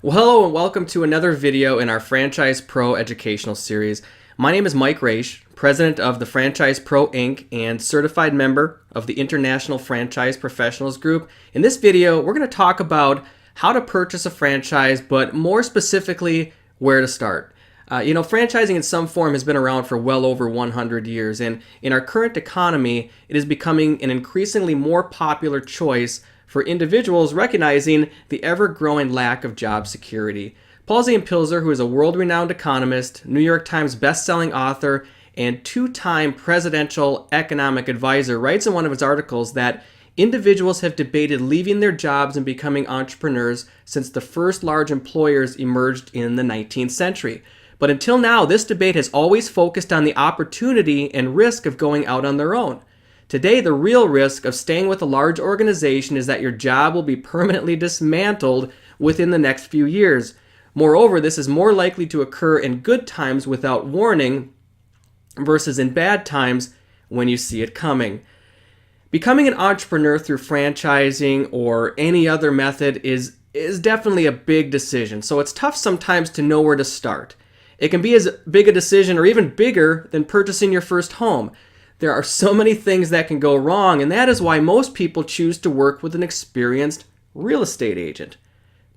Well, hello and welcome to another video in our Franchise Pro educational series. My name is Mike Raish, president of the Franchise Pro Inc. and certified member of the International Franchise Professionals Group. In this video, we're going to talk about how to purchase a franchise, but more specifically, where to start. Franchising in some form has been around for well over 100 years, and in our current economy, it is becoming an increasingly more popular choice for individuals recognizing the ever-growing lack of job security. Paul Zampilzer, who is a world-renowned economist, New York Times best-selling author, and two-time presidential economic advisor, writes in one of his articles that individuals have debated leaving their jobs and becoming entrepreneurs since the first large employers emerged in the 19th century. But until now, this debate has always focused on the opportunity and risk of going out on their own. Today, the real risk of staying with a large organization is that your job will be permanently dismantled within the next few years. Moreover, this is more likely to occur in good times without warning versus in bad times when you see it coming. Becoming an entrepreneur through franchising or any other method is definitely a big decision, so it's tough sometimes to know where to start. It can be as big a decision or even bigger than purchasing your first home. There are so many things that can go wrong, and that is why most people choose to work with an experienced real estate agent.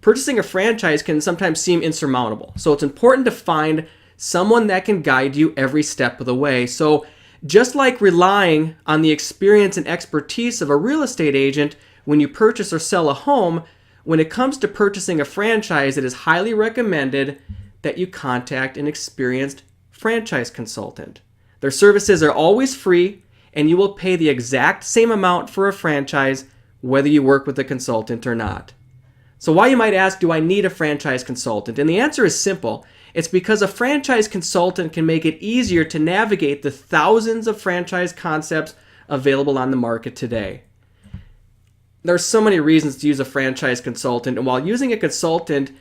Purchasing a franchise can sometimes seem insurmountable, so it's important to find someone that can guide you every step of the way. So just like relying on the experience and expertise of a real estate agent when you purchase or sell a home, when it comes to purchasing a franchise, it is highly recommended that you contact an experienced franchise consultant. Their services are always free, and you will pay the exact same amount for a franchise whether you work with a consultant or not. So why, you might ask, do I need a franchise consultant? And the answer is simple. It's because a franchise consultant can make it easier to navigate the thousands of franchise concepts available on the market today. There are so many reasons to use a franchise consultant, and while using a consultant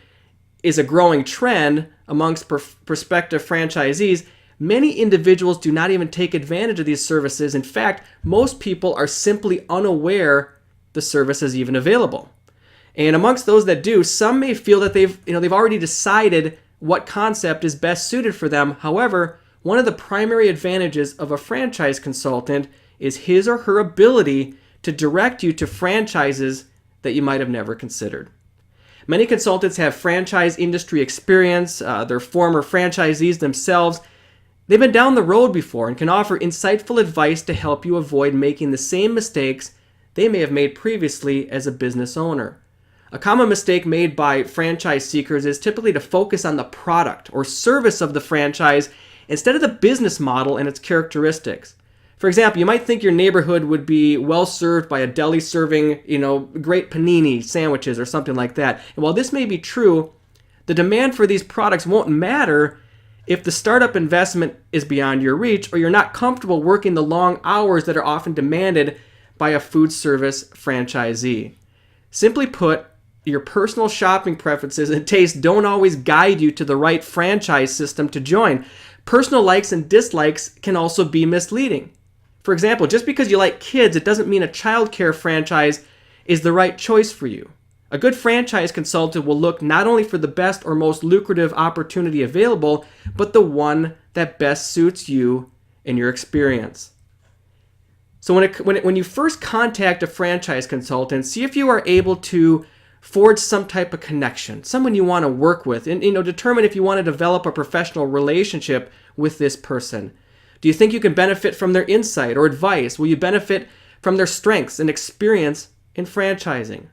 is a growing trend amongst prospective franchisees, many individuals do not even take advantage of these services. In fact, most people are simply unaware the service is even available. And amongst those that do, some may feel that they've already decided what concept is best suited for them. However, one of the primary advantages of a franchise consultant is his or her ability to direct you to franchises that you might have never considered. Many consultants have franchise industry experience. They're former franchisees themselves. They've been down the road before and can offer insightful advice to help you avoid making the same mistakes they may have made previously as a business owner. A common mistake made by franchise seekers is typically to focus on the product or service of the franchise instead of the business model and its characteristics. For example, you might think your neighborhood would be well served by a deli serving, great panini sandwiches or something like that. And while this may be true, the demand for these products won't matter if the startup investment is beyond your reach or you're not comfortable working the long hours that are often demanded by a food service franchisee. Simply put, your personal shopping preferences and tastes don't always guide you to the right franchise system to join. Personal likes and dislikes can also be misleading. For example, just because you like kids, it doesn't mean a childcare franchise is the right choice for you. A good franchise consultant will look not only for the best or most lucrative opportunity available, but the one that best suits you and your experience. So when you first contact a franchise consultant, see if you are able to forge some type of connection, someone you want to work with, and determine if you want to develop a professional relationship with this person. Do you think you can benefit from their insight or advice? Will you benefit from their strengths and experience in franchising?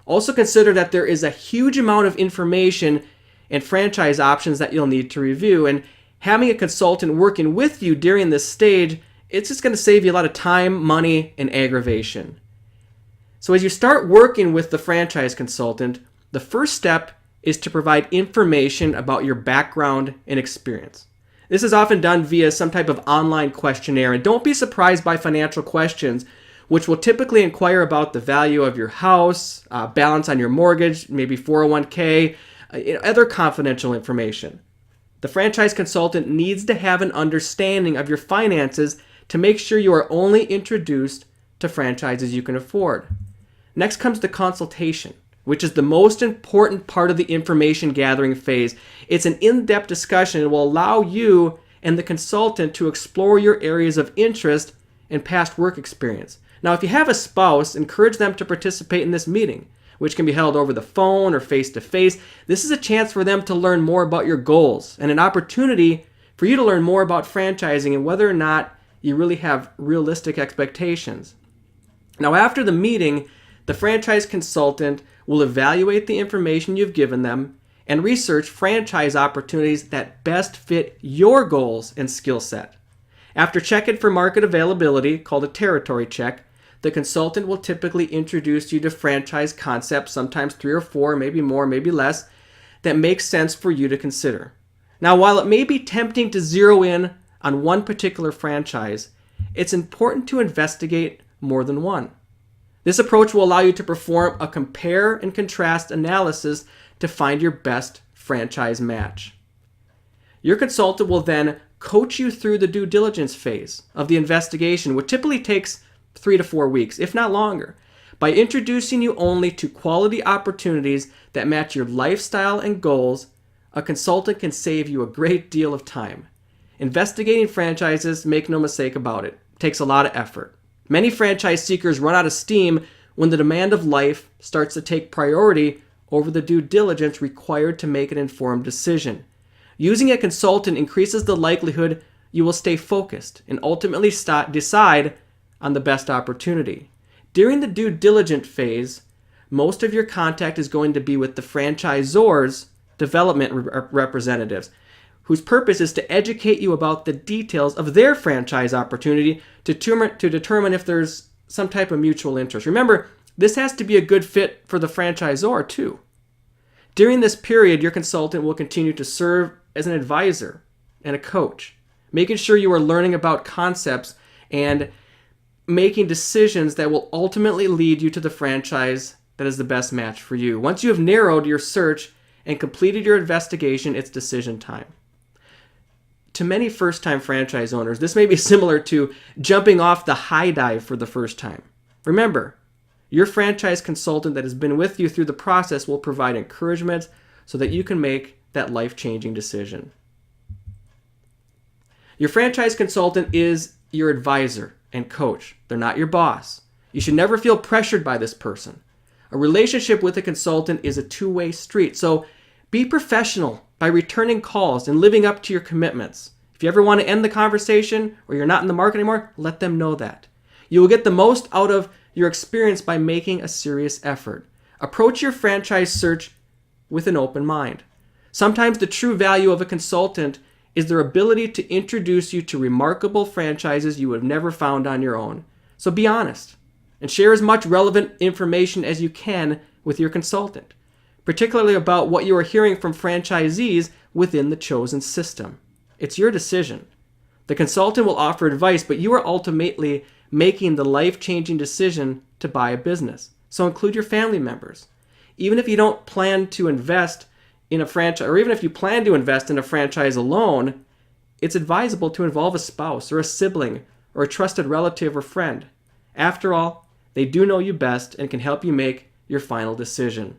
Also consider that there is a huge amount of information and franchise options that you'll need to review, and having a consultant working with you during this stage, it's just going to save you a lot of time, money, and aggravation. So as you start working with the franchise consultant, the first step is to provide information about your background and experience. This is often done via some type of online questionnaire, and don't be surprised by financial questions, which will typically inquire about the value of your house, balance on your mortgage, maybe 401k, other confidential information. The franchise consultant needs to have an understanding of your finances to make sure you are only introduced to franchises you can afford. Next comes the consultation. which is the most important part of the information gathering phase. It's an in-depth discussion. It will allow you and the consultant to explore your areas of interest and past work experience. Now, if you have a spouse, encourage them to participate in this meeting, which can be held over the phone or face-to-face. This is a chance for them to learn more about your goals and an opportunity for you to learn more about franchising and whether or not you really have realistic expectations. Now, after the meeting, the franchise consultant will evaluate the information you've given them and research franchise opportunities that best fit your goals and skill set. After checking for market availability, called a territory check, the consultant will typically introduce you to franchise concepts, sometimes 3 or 4, maybe more, maybe less, that make sense for you to consider. Now, while it may be tempting to zero in on one particular franchise, it's important to investigate more than one. This approach will allow you to perform a compare and contrast analysis to find your best franchise match. Your consultant will then coach you through the due diligence phase of the investigation, which typically takes 3 to 4 weeks, if not longer, by introducing you only to quality opportunities that match your lifestyle and goals. A consultant can save you a great deal of time. Investigating franchises, make no mistake about it, takes a lot of effort. Many franchise seekers run out of steam when the demand of life starts to take priority over the due diligence required to make an informed decision. Using a consultant increases the likelihood you will stay focused and ultimately decide on the best opportunity. During the due diligence phase, most of your contact is going to be with the franchisor's development representatives, whose purpose is to educate you about the details of their franchise opportunity to determine if there's some type of mutual interest. Remember, this has to be a good fit for the franchisor too. During this period, your consultant will continue to serve as an advisor and a coach, making sure you are learning about concepts and making decisions that will ultimately lead you to the franchise that is the best match for you. Once you have narrowed your search and completed your investigation, it's decision time. To many first-time franchise owners, this may be similar to jumping off the high dive for the first time. Remember, your franchise consultant that has been with you through the process will provide encouragement so that you can make that life-changing decision. Your franchise consultant is your advisor and coach. They're not your boss. You should never feel pressured by this person. A relationship with a consultant is a two-way street, so be professional by returning calls and living up to your commitments. If you ever want to end the conversation or you're not in the market anymore, let them know that. You will get the most out of your experience by making a serious effort. Approach your franchise search with an open mind. Sometimes the true value of a consultant is their ability to introduce you to remarkable franchises you would have never found on your own. So be honest and share as much relevant information as you can with your consultant, particularly about what you are hearing from franchisees within the chosen system. It's your decision. The consultant will offer advice, but you are ultimately making the life-changing decision to buy a business. So include your family members. Even if you don't plan to invest in a franchise, or even if you plan to invest in a franchise alone, it's advisable to involve a spouse or a sibling or a trusted relative or friend. After all, they do know you best and can help you make your final decision.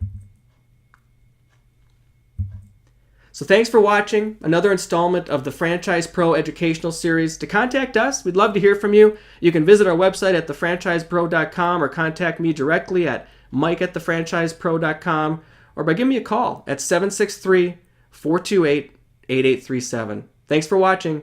So thanks for watching another installment of the Franchise Pro educational series. To contact us, we'd love to hear from you. You can visit our website at thefranchisepro.com or contact me directly at mike@thefranchisepro.com or by giving me a call at 763-428-8837. Thanks for watching.